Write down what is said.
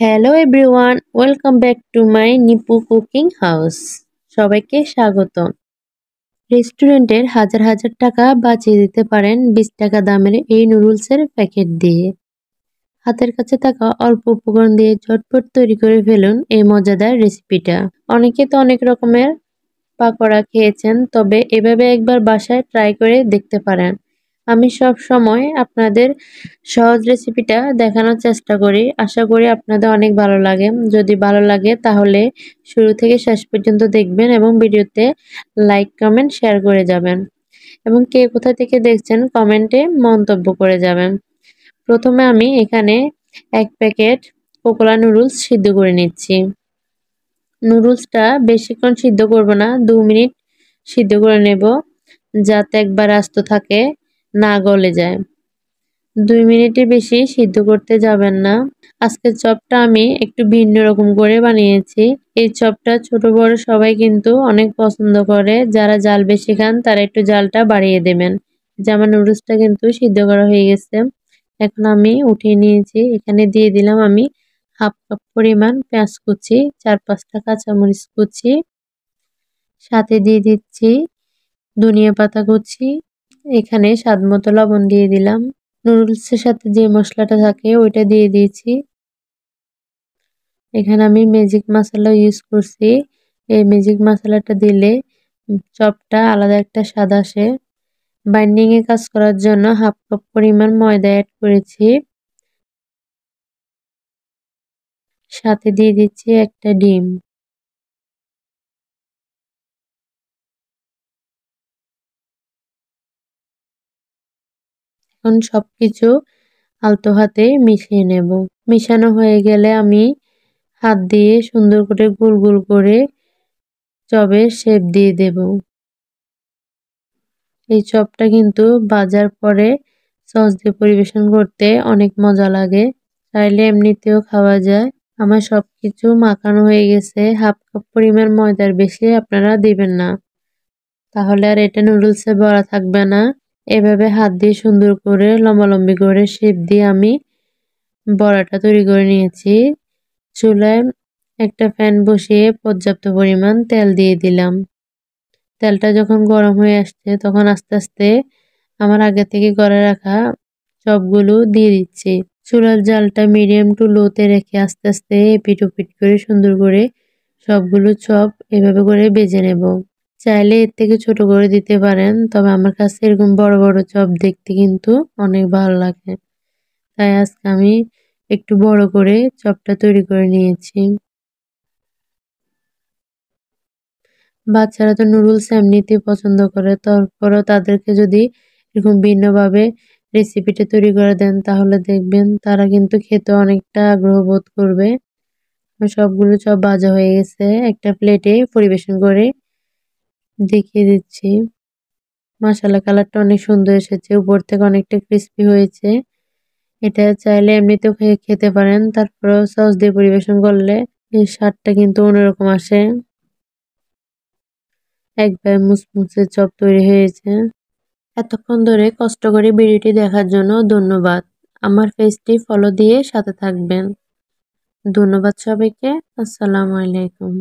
Hello everyone, welcome back to my Nipu cooking house. সবাইকে স্বাগত। রেস্টুরেন্টের হাজার হাজার টাকা বাঁচিয়ে দিতে পারেন 20 টাকা দামের এই নুডলসের প্যাকেট দিয়ে। হাতের কাছে থাকা অল্প উপকরণ দিয়ে ঝটপট তৈরি করে ফেলুন এই মজাদার রেসিপিটা। অনেকে তো অনেক রকমের পাকোড়া খেয়েছেন, তবে এভাবে একবার বাসায় ট্রাই করে দেখতে পারেন। আমি সব সময় আপনাদের সহজ রেসিপিটা দেখানোর চেষ্টা করি। আশা করি আপনাদের অনেক ভালো লাগে। যদি ভালো লাগে তাহলে শুরু থেকে শেষ পর্যন্ত দেখবেন এবং ভিডিওতে লাইক, কমেন্ট, শেয়ার করে যাবেন এবং কে কোথা থেকে দেখছেন কমেন্টে মন্তব্য করে যাবেন। প্রথমে আমি এখানে 1 প্যাকেট পকোড়া নুডলস সিদ্ধ করে নিচ্ছি। নুডলসটা বেশিক্ষণ সিদ্ধ করব না, 2 মিনিট সিদ্ধ করে নেব, যাতে একবার আস্ত থাকে, না গলে যায়। 2 মিনিটের বেশি সিদ্ধ করতে যাবেন না। আজকের চপটা আমি একটু ভিন্ন রকম করে বানিয়েছি। এই চপটা ছোট বড় সবাই কিন্তু অনেক পছন্দ করে। যারা জাল বেশি খান তারা একটু জালটা বাড়িয়ে দেবেন। যে আমার নুডলসটা কিন্তু সিদ্ধ করা হয়ে গেছে। এখন আমি উঠিয়ে নিয়েছি। এখানে দিয়ে দিলাম আমি হাফ কাপ পরিমাণ পেঁয়াজ কুচি, 4-5টা কাঁচামরিচ কুচি, সাথে দিয়ে দিচ্ছি ধনিয়া পাতা কুচি। এখানে স্বাদ মতো লবণ দিয়ে দিলাম। নুডলসের সাথে যে মশলাটা থাকে ওইটা দিয়ে দিয়েছি। এখানে আমি ম্যাজিক মশলা ইউজ করছি। এই ম্যাজিক মশলাটা দিলে চপটা আলাদা একটা স্বাদ আসে। বাইন্ডিং এ কাজ করার জন্য হাফ কাপ পরিমাণ ময়দা অ্যাড করেছি। সাথে দিয়ে দিচ্ছি একটা ডিম। এখন সবকিছু আলতো হাতে মিশিয়ে নেব। মিশানো হয়ে গেলে আমি হাত দিয়ে সুন্দর করে গোল গোল করে চপের শেপ দিয়ে দেব। এই চপটা কিন্তু ভাজার পরে সস দিয়ে পরিবেশন করতে অনেক মজা লাগে। চাইলে এমনিতেও খাওয়া যায়। আমার সবকিছু মাখানো হয়ে গেছে। হাফ কাপ পরিমাণ ময়দার বেশি আপনারা দিবেন না, তাহলে আর এটা নুডলসে ভরা থাকবে না। এভাবে হাত দিয়ে সুন্দর করে লম্বালম্বি করে শেপ দিয়ে আমি বড়াটা তৈরি করে নিয়েছি। চুলায় একটা প্যান বসিয়ে পর্যাপ্ত পরিমাণ তেল দিয়ে দিলাম। তেলটা যখন গরম হয়ে আসছে তখন আস্তে আস্তে আমার আগে থেকে করে রাখা চপগুলো দিয়ে দিচ্ছি। চুলার জালটা মিডিয়াম টু লোতে রেখে আস্তে আস্তে এপিট ওপিট করে সুন্দর করে সবগুলো চপ এভাবে করে ভেজে নেব। চাইলে এর থেকে ছোট করে দিতে পারেন, তবে আমার কাছে এরকম বড় বড় চপ দেখতে কিন্তু অনেক ভালো লাগে, তাই আজকে আমি একটু বড় করে চপটা তৈরি করে নিয়েছি। বাচ্চারা তো নুডলস এমনিতেই পছন্দ করে, তারপরও তাদেরকে যদি এরকম ভিন্নভাবে রেসিপিটা তৈরি করে দেন তাহলে দেখবেন তারা কিন্তু খেতে অনেকটা আগ্রহ বোধ করবে। সবগুলো চপ ভাজা হয়ে গেছে, একটা প্লেটে পরিবেশন করে দেখিয়ে দিচ্ছি। মাশাআল্লাহ, কালারটা অনেক সুন্দর এসেছে, উপর থেকে অনেকটা ক্রিস্পি হয়েছে। এটা চাইলে এমনিতেও খেতে পারেন, তারপরেও সস দিয়ে পরিবেশন করলে এর স্বাদটা কিন্তু অন্যরকম আসে। একবার মুচমুচে চপ তৈরি হয়েছে। এতক্ষণ ধরে কষ্ট করে ভিডিওটি দেখার জন্য ধন্যবাদ। আমার পেজটি ফলো দিয়ে সাথে থাকবেন। ধন্যবাদ সবাইকে। আসসালামু আলাইকুম।